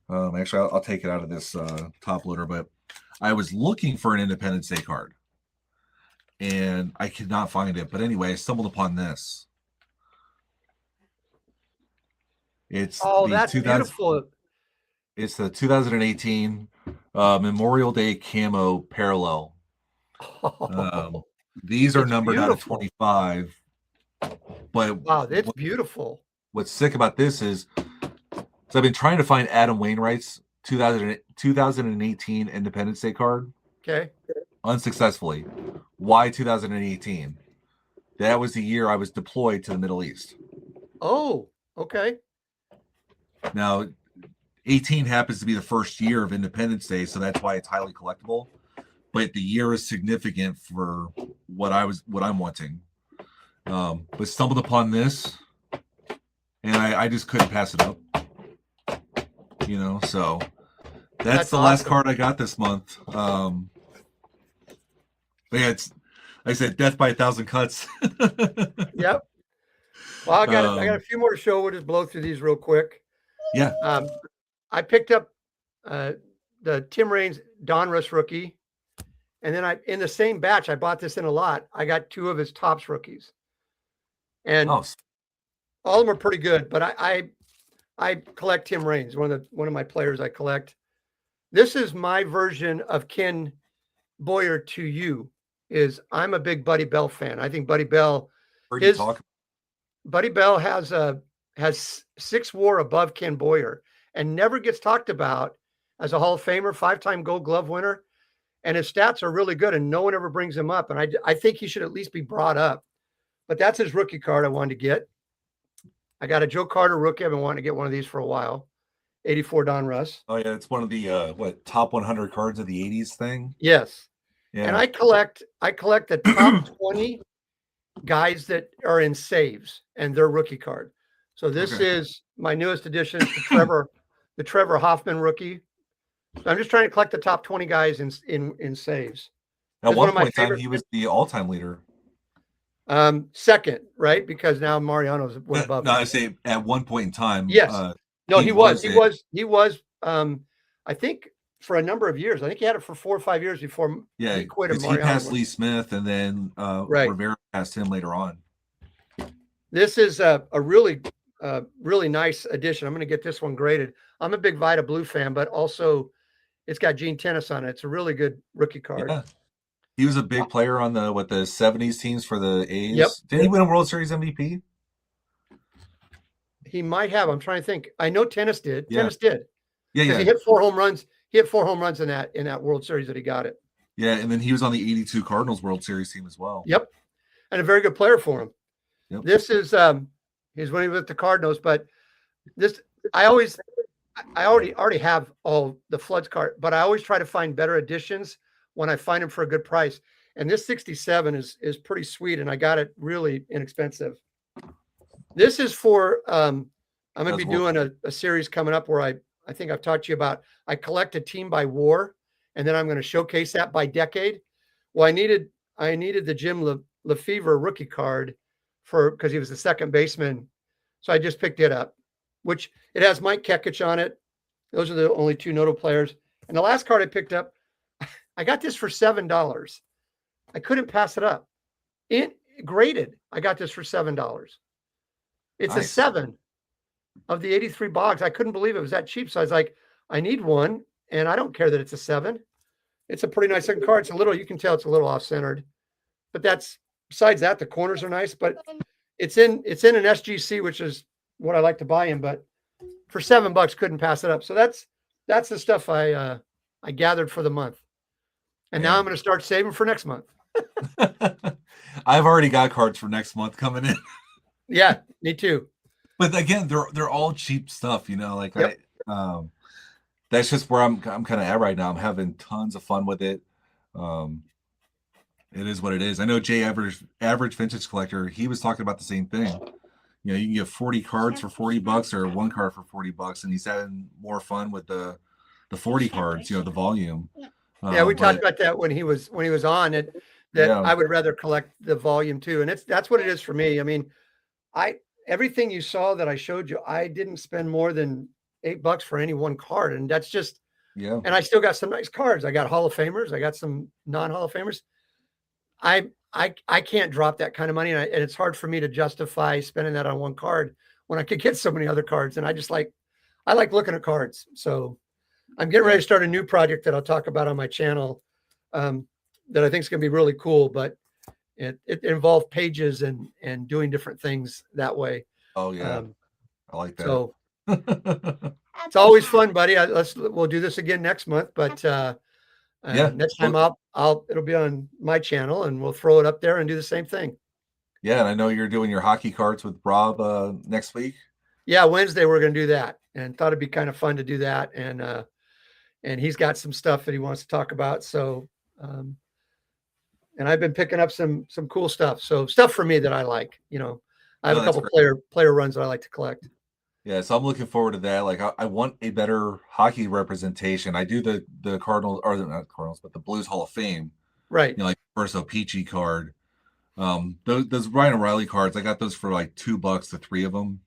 Actually, I'll take it out of this top loader, but I was looking for an Independence Day card, and I could not find it. But anyway, I stumbled upon this. It's that's beautiful. It's the 2018 Memorial Day camo parallel. These are numbered out of 25. But wow, that's beautiful. What's sick about this is, so I've been trying to find Adam Wainwright's 2018 Independence Day card. Okay. Unsuccessfully. Why 2018? That was the year I was deployed to the Middle East. Oh, okay. Now, 18 happens to be the first year of Independence Day, so that's why it's highly collectible. But the year is significant for what I'm wanting. But stumbled upon this, and I just couldn't pass it up. So that's the last card I got this month. But yeah, it's like I said, death by 1,000 cuts. Yep. Well, I got a few more to show. We'll just blow through these real quick. Yeah. I picked up the Tim Raines Donruss rookie, and then in the same batch, I bought this in a lot. I got 2 of his Topps rookies, and all of them are pretty good. But I collect Tim Raines, one of my players I collect. This is my version of Ken Boyer to you. I'm a big Buddy Bell fan. I think Buddy Bell has 6 WAR above Ken Boyer and never gets talked about as a Hall of Famer, 5-time Gold Glove winner. And his stats are really good, and no one ever brings him up. And I think he should at least be brought up. But that's his rookie card I wanted to get. I got a Joe Carter rookie. I've been wanting to get one of these for a while. 84 Donruss. Oh, yeah. It's one of the top 100 cards of the 80s thing. Yes. Yeah. And I collect the top 20 guys that are in saves and their rookie card. So this is my newest addition to the Trevor Hoffman rookie. So I'm just trying to collect the top 20 guys in saves. At one point in time, he was the all-time leader. Second, right? Because now Mariano's went above. No, I say at one point in time. Yes. He was. I think for a number of years. I think he had it for 4 or 5 years before he quit. He passed Lee Smith, and then Rivera passed him later on. This is a really nice addition. I'm going to get this one graded. I'm a big Vida Blue fan, but also it's got Gene Tennis on it. It's a really good rookie card. Yeah. He was a big player on the 70s teams for the A's. Yep. Did he win a World Series MVP? He might have. I'm trying to think. I know Tennis did. Yeah. Tennis did. Yeah. He hit 4 home runs. He hit 4 home runs in that World Series that he got it. Yeah, and then he was on the 82 Cardinals World Series team as well. Yep. And a very good player for him. Yep. This is he's when he was with the Cardinals, but this I already have all the Floods card, but I always try to find better additions when I find them for a good price. And this 67 is pretty sweet, and I got it really inexpensive. This is for I'm going to be doing a series coming up where I think I've talked to you about. I collect a team by WAR, and then I'm going to showcase that by decade. Well, I needed the Jim Lefevre rookie card because he was the second baseman, so I just picked it up. Which it has Mike Kekich on it. Those are the only 2 notable players. And the last card I picked up, I got this for $7. I couldn't pass it up. Graded. I got this for $7. It's nice. A 7 of the 83 Boggs. I couldn't believe it was that cheap. So I was like, I need one, and I don't care that it's a 7. It's a pretty nice looking card. It's a little, you can tell it's a little off-centered. But besides that, the corners are nice. But it's in an SGC, which is what I like to buy in. But for $7, couldn't pass it up. So that's the stuff I gathered for the month. And now I'm going to start saving for next month. I've already got cards for next month coming in. Yeah, me too. But again, they're all cheap stuff, like yep. That's just where I'm kind of at right now. I'm having tons of fun with it. It is what it is. I know Jay average vintage collector, he was talking about the same thing. You can get 40 cards for $40 or 1 card for $40, and he's having more fun with the 40 cards, the volume. Yeah, we talked about that when he was on it. I would rather collect the volume too, and that's what it is for me. I mean, everything you saw that I showed you, I didn't spend more than $8 for any one card. And that's just, Yeah. and I still got some nice cards. I got Hall of Famers. I got some non-Hall of Famers. I can't drop that kind of money. And it's hard for me to justify spending that on one card when I could get so many other cards. And I like looking at cards. So I'm getting ready to start a new project that I'll talk about on my channel that I think is going to be really cool, but it involves pages and doing different things that way. Oh yeah. I like that. So it's always fun, buddy. We'll do this again next month, but next time it'll be on my channel and we'll throw it up there and do the same thing. Yeah. And I know you're doing your hockey cards with Rob next week. Yeah. Wednesday, we're going to do that, and thought it'd be kind of fun to do that. And he's got some stuff that he wants to talk about. So, and I've been picking up some cool stuff. So stuff for me that I like, I have a couple player runs that I like to collect. Yeah. So I'm looking forward to that. Like I want a better hockey representation. I do the Cardinals, or not Cardinals, but the Blues Hall of Fame. Right. Like Verso Peachy card. Those Ryan O'Reilly cards, I got those for like $2, the 3 of them.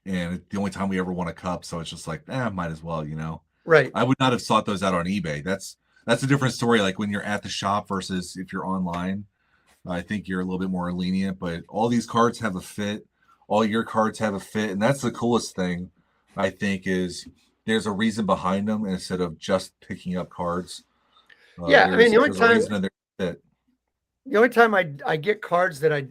And it's the only time we ever won a cup. So it's just like, might as well, Right. I would not have sought those out on eBay. That's a different story. Like when you're at the shop versus if you're online, I think you're a little bit more lenient, but all these cards have a fit. All your cards have a fit. And that's the coolest thing, I think, is there's a reason behind them instead of just picking up cards. Yeah. I mean, the only time I get cards that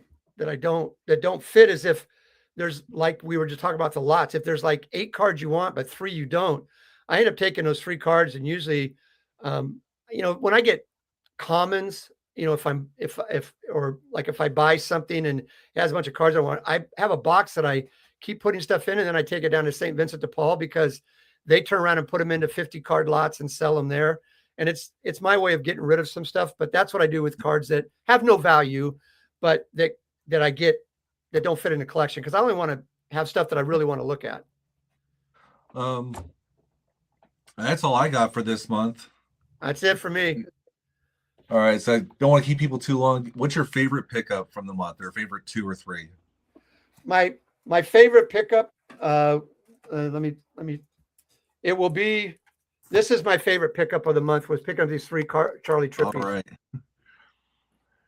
don't fit is if there's, like we were just talking about the lots. If there's like 8 cards you want, but 3 you don't, I end up taking those 3 cards. And usually, when I get commons, if I buy something and it has a bunch of cards I want, I have a box that I keep putting stuff in, and then I take it down to St. Vincent de Paul because they turn around and put them into 50 card lots and sell them there. And it's my way of getting rid of some stuff, but that's what I do with cards that have no value, but that I get that don't fit in the collection, because I only want to have stuff that I really want to look at. That's all I got for this month. That's it for me. All right, so I don't want to keep people too long. What's your favorite pickup from the month, or favorite 2 or 3? My favorite pickup, let me. It will be. This is my favorite pickup of the month. Was picking up these 3 Charlie Trippies. All right.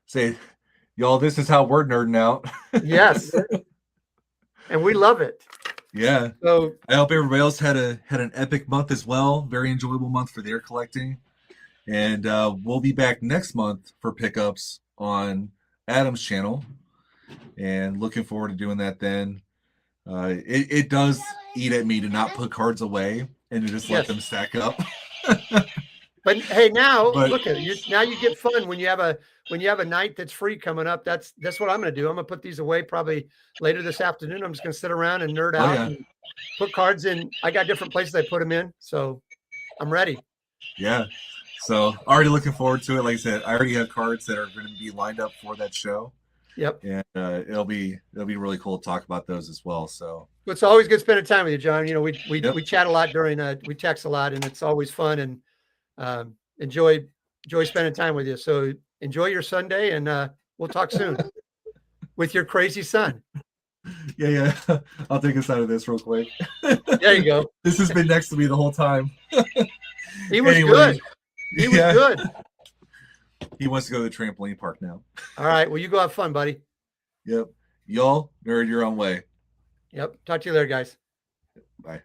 Say, y'all, this is how we're nerding out. Yes, and we love it. Yeah. So I hope everybody else had an epic month as well. Very enjoyable month for their collecting. And we'll be back next month for pickups on Adam's channel. And looking forward to doing that then. It does eat at me to not put cards away and to just let them stack up. But hey, look at it. Now you get fun when you have a night that's free coming up. That's what I'm going to do. I'm going to put these away probably later this afternoon. I'm just going to sit around and nerd out and put cards in. I got different places I put them in, so I'm ready. Yeah. So already looking forward to it. Like I said, I already have cards that are going to be lined up for that show. Yep. And it'll be really cool to talk about those as well. So it's always good spending time with you, John. We chat a lot we text a lot, and it's always fun, and enjoy spending time with you. So enjoy your Sunday, and we'll talk soon with your crazy son. Yeah. I'll take us out of this real quick. There you go. This has been next to me the whole time. He was good. He was good. He wants to go to the trampoline park now. All right. Well, you go have fun, buddy. Yep. Y'all nerd your own way. Yep. Talk to you later, guys. Bye.